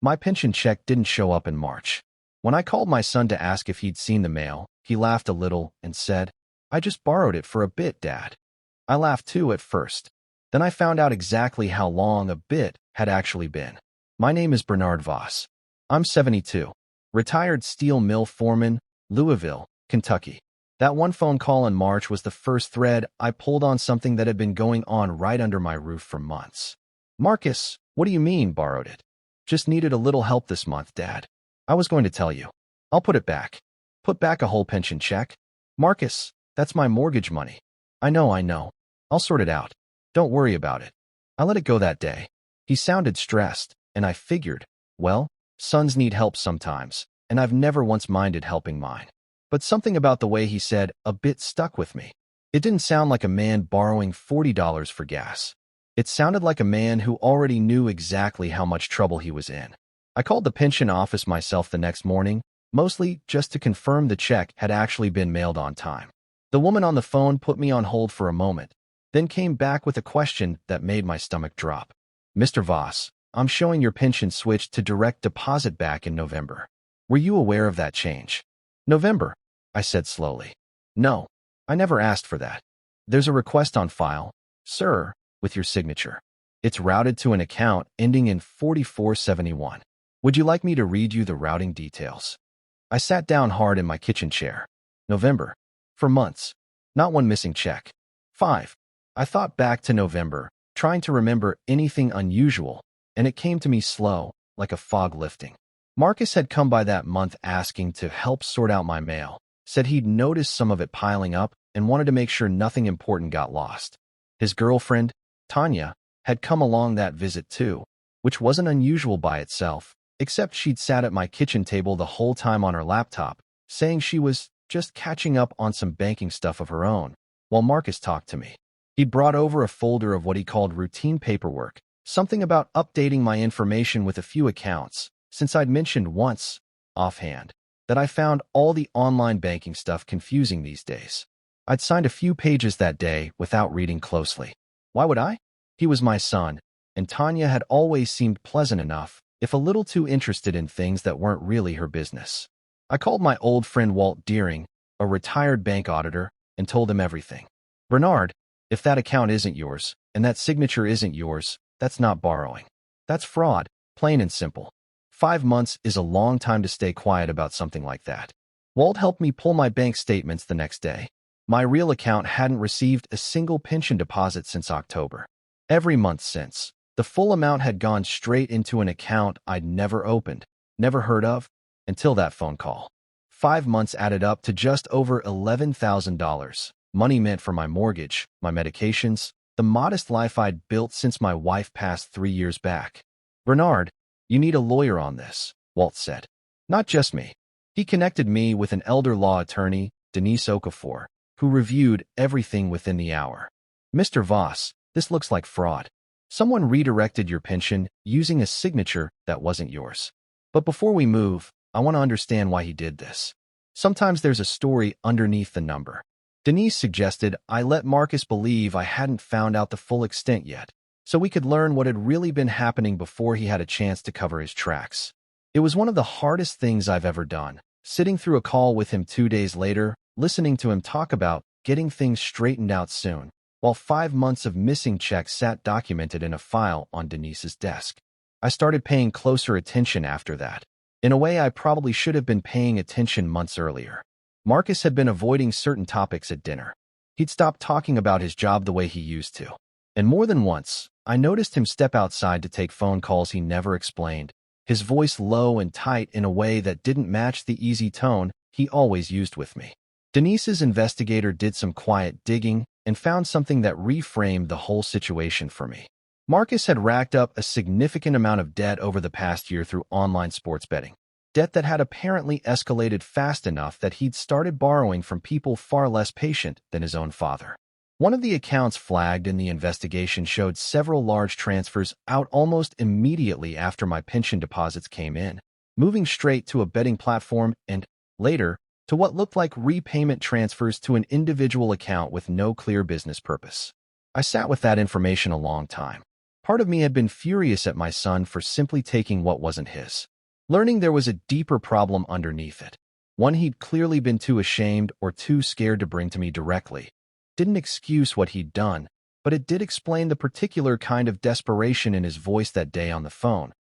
My pension check didn't show up in March. When I called my son to ask if he'd seen the mail, he laughed a little and said, "I just borrowed it for a bit, Dad." I laughed too at first. Then I found out exactly how long a bit had actually been. My name is Bernard Voss. I'm 72. Retired steel mill foreman, Louisville, Kentucky. That one phone call in March was the first thread I pulled on something that had been going on right under my roof for months. "Marcus, what do you mean, borrowed it?" "Just needed a little help this month, Dad." "I was going to tell you. I'll put it back." "Put back a whole pension check?" "Marcus, that's my mortgage money." I know. I'll sort it out. Don't worry about it." I let it go that day. He sounded stressed, and I figured, well, sons need help sometimes, and I've never once minded helping mine. But something about the way he said a bit stuck with me. It didn't sound like a man borrowing $40 for gas. It sounded like a man who already knew exactly how much trouble he was in. I called the pension office myself the next morning, mostly just to confirm the check had actually been mailed on time. The woman on the phone put me on hold for a moment, then came back with a question that made my stomach drop. "Mr. Voss, I'm showing your pension switched to direct deposit back in November. Were you aware of that change?" "November," I said slowly. "No, I never asked for that. There's a request on file, sir, with your signature. It's routed to an account ending in 4471. Would you like me to read you the routing details?" I sat down hard in my kitchen chair. November. For months. Not one missing check. 5. I thought back to November, trying to remember anything unusual, and it came to me slow, like a fog lifting. Marcus had come by that month asking to help sort out my mail, said he'd noticed some of it piling up and wanted to make sure nothing important got lost. His girlfriend, Tanya, had come along that visit too, which wasn't unusual by itself, except she'd sat at my kitchen table the whole time on her laptop, saying she was just catching up on some banking stuff of her own, while Marcus talked to me. He'd brought over a folder of what he called routine paperwork, something about updating my information with a few accounts, since I'd mentioned once, offhand, that I found all the online banking stuff confusing these days. I'd signed a few pages that day without reading closely. Why would I? He was my son, and Tanya had always seemed pleasant enough, if a little too interested in things that weren't really her business. I called my old friend Walt Deering, a retired bank auditor, and told him everything. "Bernard, if that account isn't yours, and that signature isn't yours, that's not borrowing. That's fraud, plain and simple. 5 months is a long time to stay quiet about something like that." Walt helped me pull my bank statements the next day. My real account hadn't received a single pension deposit since October. Every month since, the full amount had gone straight into an account I'd never opened, never heard of, until that phone call. 5 months added up to just over $11,000, money meant for my mortgage, my medications, the modest life I'd built since my wife passed 3 years back. "Bernard, you need a lawyer on this," Walt said. "Not just me." He connected me with an elder law attorney, Denise Okafor, who reviewed everything within the hour. "Mr. Voss, this looks like fraud. Someone redirected your pension using a signature that wasn't yours. But before we move, I want to understand why he did this. Sometimes there's a story underneath the number." Denise suggested I let Marcus believe I hadn't found out the full extent yet, so we could learn what had really been happening before he had a chance to cover his tracks. It was one of the hardest things I've ever done, sitting through a call with him 2 days later, listening to him talk about getting things straightened out soon, while 5 months of missing checks sat documented in a file on Denise's desk. I started paying closer attention after that, in a way I probably should have been paying attention months earlier. Marcus had been avoiding certain topics at dinner. He'd stopped talking about his job the way he used to. And more than once, I noticed him step outside to take phone calls he never explained, his voice low and tight in a way that didn't match the easy tone he always used with me. Denise's investigator did some quiet digging and found something that reframed the whole situation for me. Marcus had racked up a significant amount of debt over the past year through online sports betting, debt that had apparently escalated fast enough that he'd started borrowing from people far less patient than his own father. One of the accounts flagged in the investigation showed several large transfers out almost immediately after my pension deposits came in, moving straight to a betting platform and, later, to what looked like repayment transfers to an individual account with no clear business purpose. I sat with that information a long time, Part of me had been furious at my son for simply taking what wasn't his. Learning there was a deeper problem underneath it, one he'd clearly been too ashamed or too scared to bring to me directly, didn't excuse what he'd done, but it did explain the particular kind of desperation in his voice that day on the phone.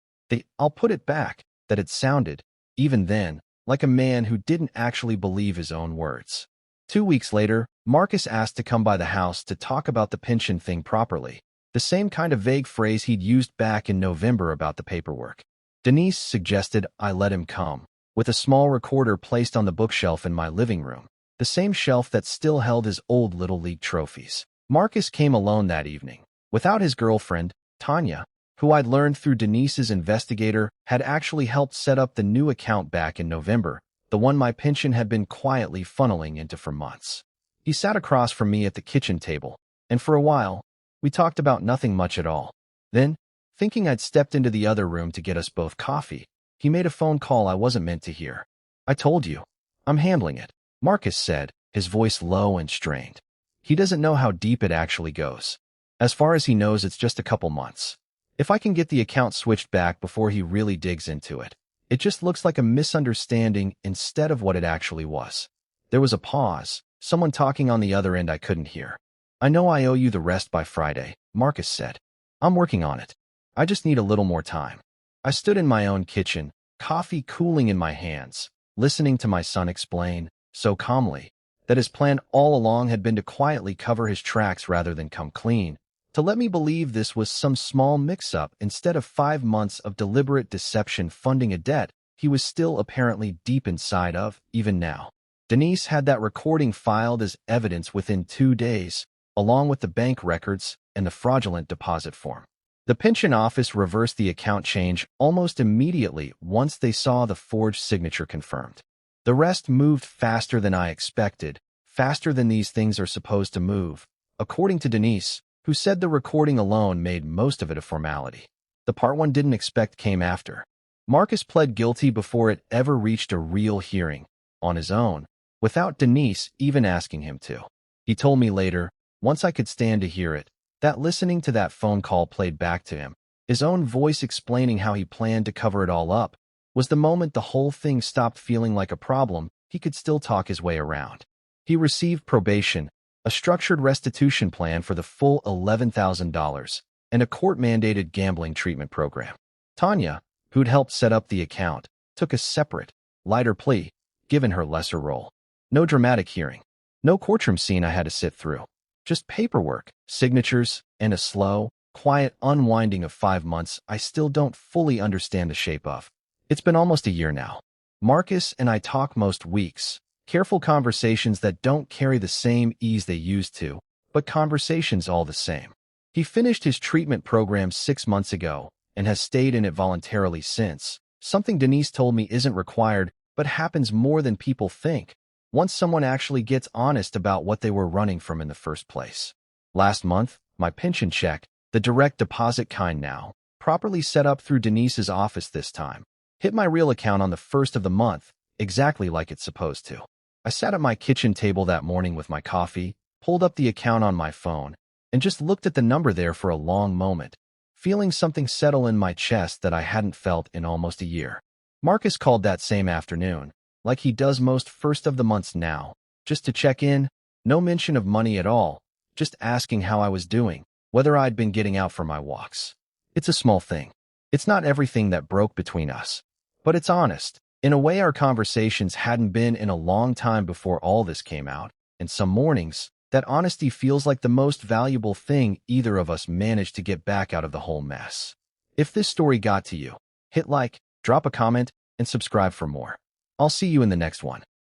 I'll put it back, that it sounded, even then, like a man who didn't actually believe his own words. 2 weeks later, Marcus asked to come by the house to talk about the pension thing properly, the same kind of vague phrase he'd used back in November about the paperwork. Denise suggested I let him come, with a small recorder placed on the bookshelf in my living room, the same shelf that still held his old Little League trophies. Marcus came alone that evening, without his girlfriend, Tanya, who I'd learned through Denise's investigator had actually helped set up the new account back in November, the one my pension had been quietly funneling into for months. He sat across from me at the kitchen table, and for a while, we talked about nothing much at all. Then, thinking I'd stepped into the other room to get us both coffee, he made a phone call I wasn't meant to hear. "I told you. I'm handling it," Marcus said, his voice low and strained. He doesn't know how deep it actually goes. As far as he knows, it's just a couple months. If I can get the account switched back before he really digs into it, it just looks like a misunderstanding instead of what it actually was. There was a pause, someone talking on the other end I couldn't hear. "I know I owe you the rest by Friday," Marcus said. "I'm working on it. I just need a little more time." I stood in my own kitchen, coffee cooling in my hands, listening to my son explain, so calmly, that his plan all along had been to quietly cover his tracks rather than come clean, to let me believe this was some small mix-up instead of 5 months of deliberate deception funding a debt he was still apparently deep inside of, even now. Denise had that recording filed as evidence within 2 days, along with the bank records and the fraudulent deposit form. The pension office reversed the account change almost immediately once they saw the forged signature confirmed. The rest moved faster than I expected, faster than these things are supposed to move, according to Denise, who said the recording alone made most of it a formality. The part one didn't expect came after. Marcus pled guilty before it ever reached a real hearing, on his own, without Denise even asking him to. He told me later, once I could stand to hear it, that listening to that phone call played back to him, his own voice explaining how he planned to cover it all up, was the moment the whole thing stopped feeling like a problem he could still talk his way around. He received probation, a structured restitution plan for the full $11,000, and a court-mandated gambling treatment program. Tanya, who'd helped set up the account, took a separate, lighter plea, given her lesser role. No dramatic hearing. No courtroom scene I had to sit through. Just paperwork, signatures, and a slow, quiet unwinding of 5 months I still don't fully understand the shape of. It's been almost a year now. Marcus and I talk most weeks, careful conversations that don't carry the same ease they used to, but conversations all the same. He finished his treatment program 6 months ago and has stayed in it voluntarily since, something Denise told me isn't required but happens more than people think, once someone actually gets honest about what they were running from in the first place. Last month, my pension check, the direct deposit kind now, properly set up through Denise's office this time, hit my real account on the first of the month, exactly like it's supposed to. I sat at my kitchen table that morning with my coffee, pulled up the account on my phone, and just looked at the number there for a long moment, feeling something settle in my chest that I hadn't felt in almost a year. Marcus called that same afternoon, like he does most first of the months now, just to check in, no mention of money at all, just asking how I was doing, whether I'd been getting out for my walks. It's a small thing. It's not everything that broke between us, but it's honest. In a way our conversations hadn't been in a long time before all this came out, and some mornings, that honesty feels like the most valuable thing either of us managed to get back out of the whole mess. If this story got to you, hit like, drop a comment, and subscribe for more. I'll see you in the next one.